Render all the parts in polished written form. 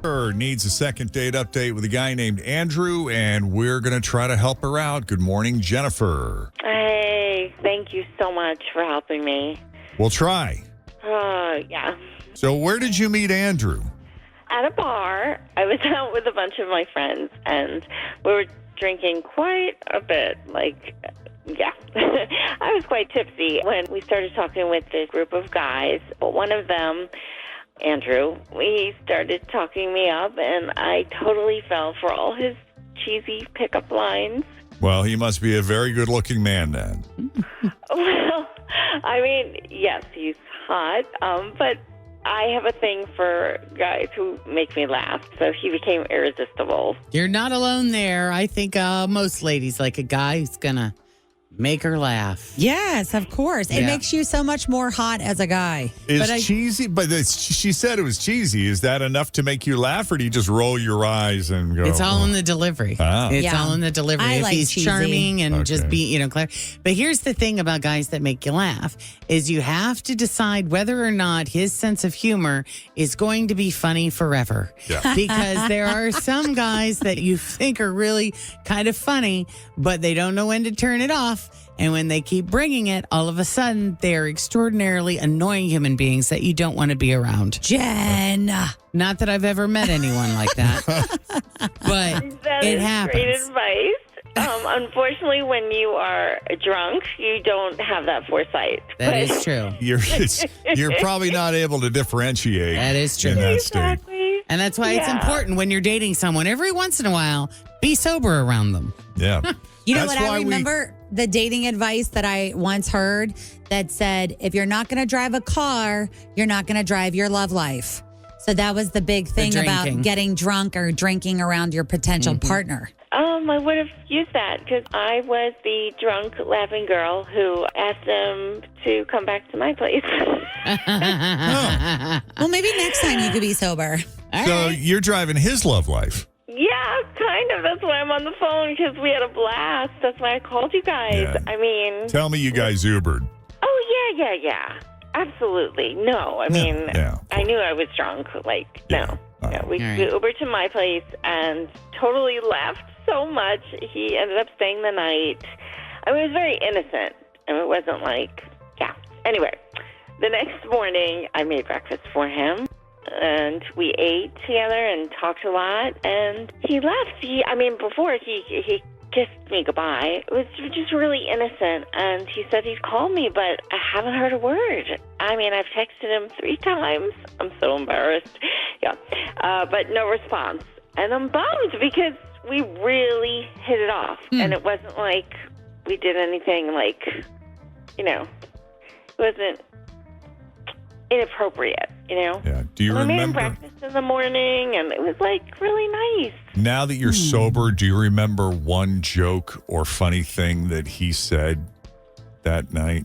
Needs a second date update with a guy named Andrew, and we're going to try to help her out. Good morning, Jennifer. Hey, thank you so much for helping me. We'll try. Yeah. So where did you meet Andrew? At a bar. I was out with a bunch of my friends, and we were drinking quite a bit. I was quite tipsy when we started talking with this group of guys. But one of them, Andrew, he started talking me up, and I totally fell for all his cheesy pickup lines. Well, he must be a very good-looking man then. Well, I mean, yes, he's hot, but I have a thing for guys who make me laugh, so he became irresistible. You're not alone there. I think most ladies like a guy who's going to make her laugh. Yes, of course. It makes you so much more hot as a guy. Cheesy, but she said it was cheesy. Is that enough to make you laugh, or do you just roll your eyes and go? It's all in the delivery. Oh. It's all in the delivery. I if like he's cheesy. charming and just be, clever. But here's the thing about guys that make you laugh is you have to decide whether or not his sense of humor is going to be funny forever. Yeah. Because there are some guys that you think are really kind of funny, but they don't know when to turn it off. And when they keep bringing it, all of a sudden, they're extraordinarily annoying human beings that you don't want to be around. Jen. Not that I've ever met anyone like that, but That it is happens. great advice. Unfortunately, when you are drunk, you don't have that foresight. That is true. You're probably not able to differentiate. That is true. In that state. Exactly. And that's why it's important when you're dating someone, every once in a while, be sober around them. Yeah. You know That's what? why I remember the dating advice that I once heard that said, if you're not going to drive a car, you're not going to drive your love life. So that was the big thing about getting drunk or drinking around your potential partner. I would have used that because I was the drunk, laughing girl who asked them to come back to my place. Well, maybe next time you could be sober. So you're driving his love life. Yeah, kind of. That's why I'm on the phone, because we had a blast. That's why I called you guys. Yeah. I mean... Tell me you guys Ubered. Oh, yeah. Absolutely. No, I mean, I knew I was drunk. No. We Ubered to my place and totally laughed so much. He ended up staying the night. I mean, it was very innocent. And it wasn't Anyway, the next morning, I made breakfast for him. And we ate together and talked a lot. And he left. Before he kissed me goodbye. It was just really innocent. And he said he'd call me, but I haven't heard a word. I've texted him 3 times. I'm so embarrassed. Yeah. But no response. And I'm bummed because we really hit it off. And it wasn't like we did anything it wasn't inappropriate, Yeah. Do you I made him remember? breakfast in the morning, and it was really nice. Now that you're sober, do you remember one joke or funny thing that he said that night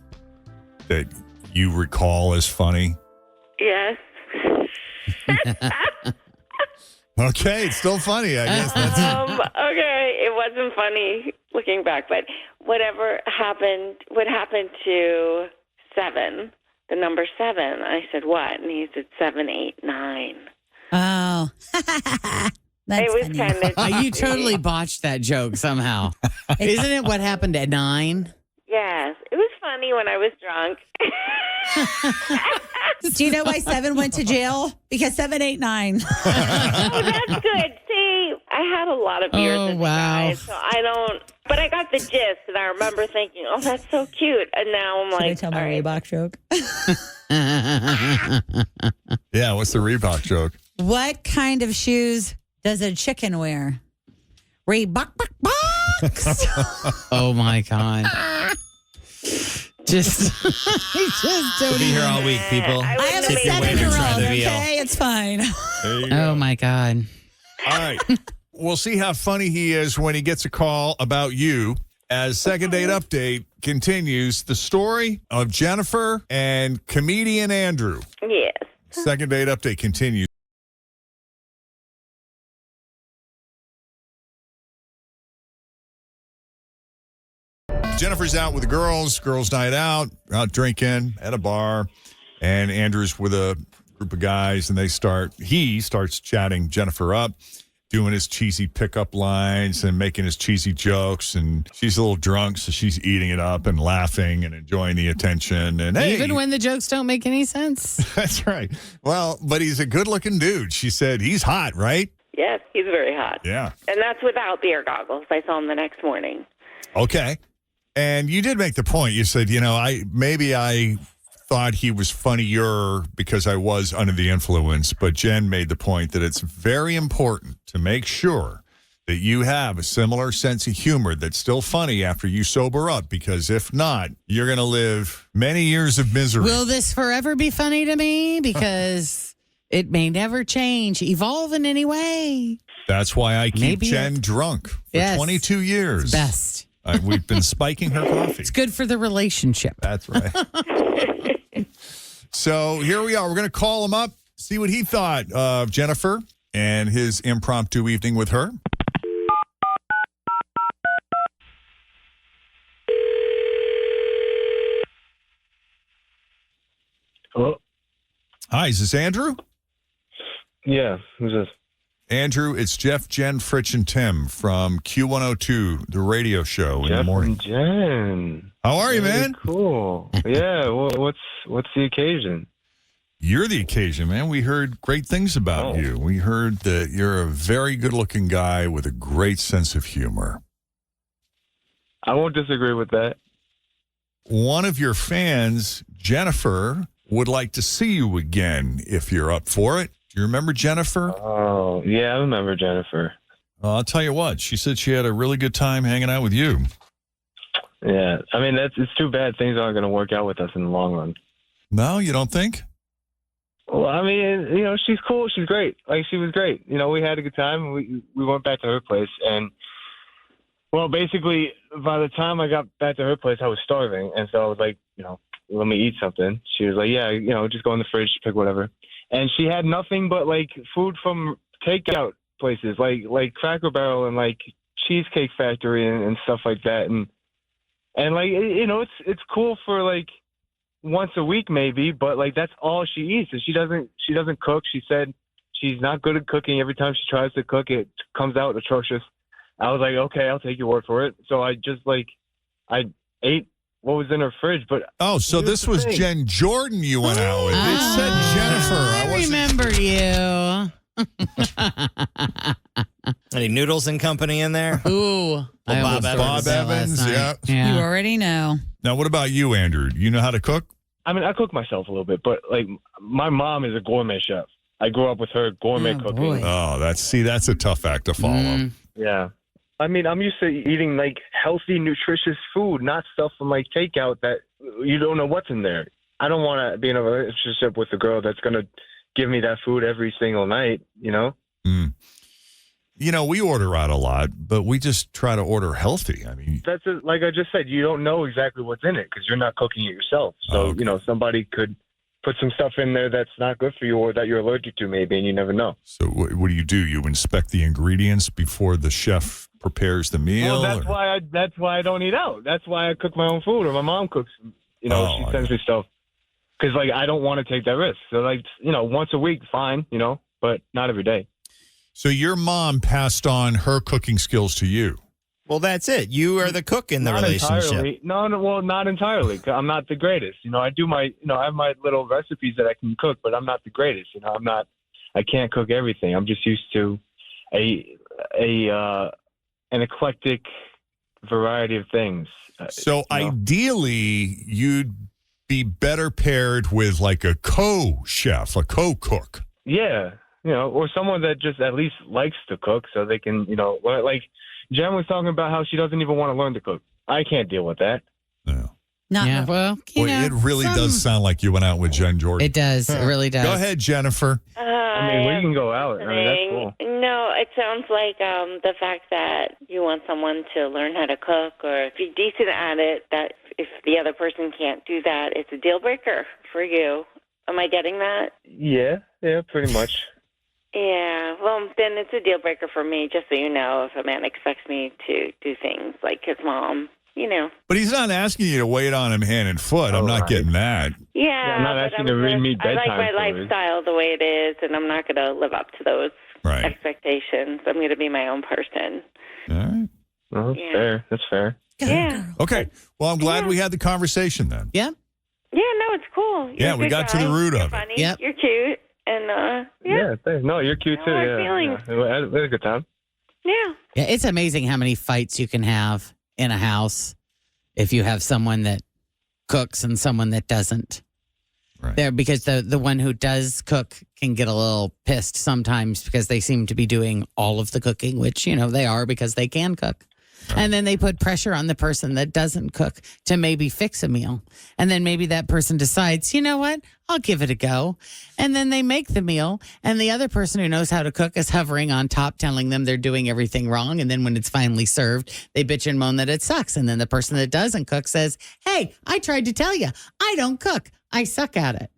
that you recall as funny? Yes. Okay, it's still funny, I guess. Okay, it wasn't funny looking back, but what happened to 7? The number 7. I said, what? And he said 789. Oh. That's it was funny. kind of... You totally botched that joke somehow. Isn't it what happened at 9? Yes. It was funny when I was drunk. Do you know why 7 went to jail? Because 789. Oh, that's good. See, I had a lot of beers with you guys, so I don't... But I got the gist, and I remember thinking, oh, that's so cute. And now I'm Should I like, tell my Reebok joke? Yeah, what's the Reebok joke? What kind of shoes does a chicken wear? Reebok box. Oh, my God. Just don't We'll be here all week, people. I I have a Chicken wings and try 7-year-old, the veal. okay? It's fine. There you go. Oh, my God. All right. We'll see how funny he is when he gets a call about you. As Second Date Update continues, the story of Jennifer and comedian Andrew. Yes. Second Date Update continues. Jennifer's out with the girls night out drinking at a bar, and Andrew's with a group of guys, and he starts chatting Jennifer up, doing his cheesy pickup lines and making his cheesy jokes. And she's a little drunk, so she's eating it up and laughing and enjoying the attention. And even when the jokes don't make any sense. That's right. Well, but he's a good-looking dude. She said he's hot, right? Yes, he's very hot. Yeah. And that's without the air goggles. I saw him the next morning. Okay. And you did make the point. You said, I thought he was funnier because I was under the influence, but Jen made the point that it's very important to make sure that you have a similar sense of humor that's still funny after you sober up, because if not, you're going to live many years of misery. Will this forever be funny to me? Because it may never change, evolve in any way. That's why I keep Jen drunk for 22 years. It's best. We've been spiking her coffee. It's good for the relationship. That's right. So here we are. We're going to call him up, see what he thought of Jennifer and his impromptu evening with her. Hello? Hi, is this Andrew? Yeah, who's this? Andrew, it's Jeff, Jen, Fritch, and Tim from Q102, the radio show in the morning. Jeff and Jen. How are you, man? Cool. Yeah, well, what's the occasion? You're the occasion, man. We heard great things about you. We heard that you're a very good-looking guy with a great sense of humor. I won't disagree with that. One of your fans, Jennifer, would like to see you again if you're up for it. Do you remember Jennifer? Oh, yeah, I remember Jennifer. I'll tell you what. She said she had a really good time hanging out with you. Yeah, I mean, it's too bad things aren't going to work out with us in the long run. No, you don't think? Well, I mean, she's cool. She's great. Like, she was great. We had a good time. We went back to her place. And, well, basically, by the time I got back to her place, I was starving. And so I was like, let me eat something. She was like, yeah, just go in the fridge, pick whatever. And she had nothing but, like, food from takeout places, like Cracker Barrel and, like, Cheesecake Factory and stuff like that. And like, it's cool for, like, once a week maybe, but like that's all she eats. And she doesn't cook. She said she's not good at cooking. Every time she tries to cook, it comes out atrocious. I was like, okay, I'll take your word for it. So I just I ate what was in her fridge. But so this was Jen Jordan you went out with. It said Jennifer. I remember you. Any Noodles and Company in there? Ooh, Bob Evans. Yeah. You already know. Now, what about you, Andrew? Do you know how to cook? I mean, I cook myself a little bit, but like my mom is a gourmet chef. I grew up with her gourmet cooking. Boy. Oh, that's a tough act to follow. Yeah. I mean, I'm used to eating like healthy, nutritious food, not stuff from like takeout that you don't know what's in there. I don't want to be in a relationship with a girl that's going to give me that food every single night, Mm. We order out a lot, but we just try to order healthy. I mean, that's like I just said, you don't know exactly what's in it because you're not cooking it yourself. So, somebody could put some stuff in there that's not good for you or that you're allergic to maybe, and you never know. So what do? You inspect the ingredients before the chef prepares the meal? Well, that's why I don't eat out. That's why I cook my own food or my mom cooks. She sends me stuff because like I don't want to take that risk. So like, once a week, fine, but not every day. So your mom passed on her cooking skills to you. Well, that's it. You are the cook in the relationship. Entirely. No, well, not entirely. I'm not the greatest. I do I have my little recipes that I can cook, but I'm not the greatest. I can't cook everything. I'm just used to an eclectic variety of things. So ideally, you'd be better paired with like a co-chef, a co-cook. Yeah. Or someone that just at least likes to cook so they can, like Jen was talking about how she doesn't even want to learn to cook. I can't deal with that. No. It really does sound like you went out with Jen Jordan. It does. It really does. Go ahead, Jennifer. I mean, we can go out. I mean, that's cool. No, it sounds like the fact that you want someone to learn how to cook or be decent at it, that if the other person can't do that, it's a deal breaker for you. Am I getting that? Yeah, pretty much. Yeah, well, then it's a deal breaker for me, just so you know, if a man expects me to do things like his mom, But he's not asking you to wait on him hand and foot. I'm not getting that. Yeah, I'm not asking to read me bedtime I like my stories. lifestyle the way it is, and I'm not going to live up to those expectations. I'm going to be my own person. All right. Well, that's fair. That's fair. Yeah. Okay. Well, I'm glad we had the conversation then. Yeah. Yeah, no, it's cool. You're a we good got to guy. the root You're of funny. it. Yep. You're cute. And, Yeah, thanks. No, you're cute too. No hard Yeah. feelings. We had a good time. Yeah. Yeah, it's amazing how many fights you can have in a house if you have someone that cooks and someone that doesn't. Right. There, because the one who does cook can get a little pissed sometimes because they seem to be doing all of the cooking, which, they are because they can cook. Right. And then they put pressure on the person that doesn't cook to maybe fix a meal. And then maybe that person decides, you know what, I'll give it a go. And then they make the meal. And the other person who knows how to cook is hovering on top, telling them they're doing everything wrong. And then when it's finally served, they bitch and moan that it sucks. And then the person that doesn't cook says, hey, I tried to tell you, I don't cook. I suck at it.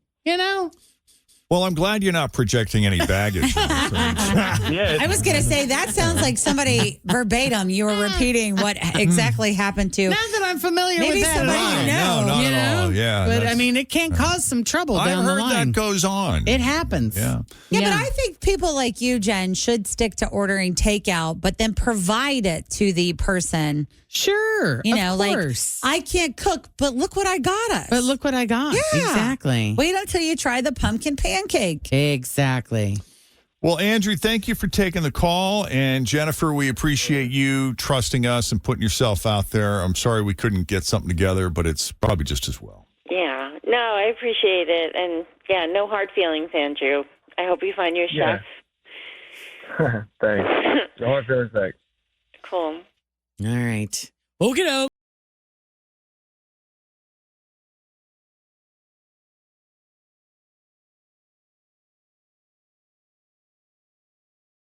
Well, I'm glad you're not projecting any baggage. I was going to say, that sounds like somebody verbatim. You were repeating what exactly happened to. Not that I'm familiar Maybe with that somebody at all. you know. No, not at all. Yeah. But I mean, it can cause some trouble down the line. I've heard that goes on. It happens. Yeah. Yeah, but I think people like you, Jen, should stick to ordering takeout, but then provide it to the person. Sure. Of course. I can't cook, but look what I got us. But look what I got. Yeah. Exactly. Wait until you try the pumpkin pancake. Exactly. Well, Andrew, thank you for taking the call. And Jennifer, we appreciate you trusting us and putting yourself out there. I'm sorry we couldn't get something together, but it's probably just as well. Yeah. No, I appreciate it. And, no hard feelings, Andrew. I hope you find your chef. Thanks. No hard feelings, thanks. Cool. All right. Okay.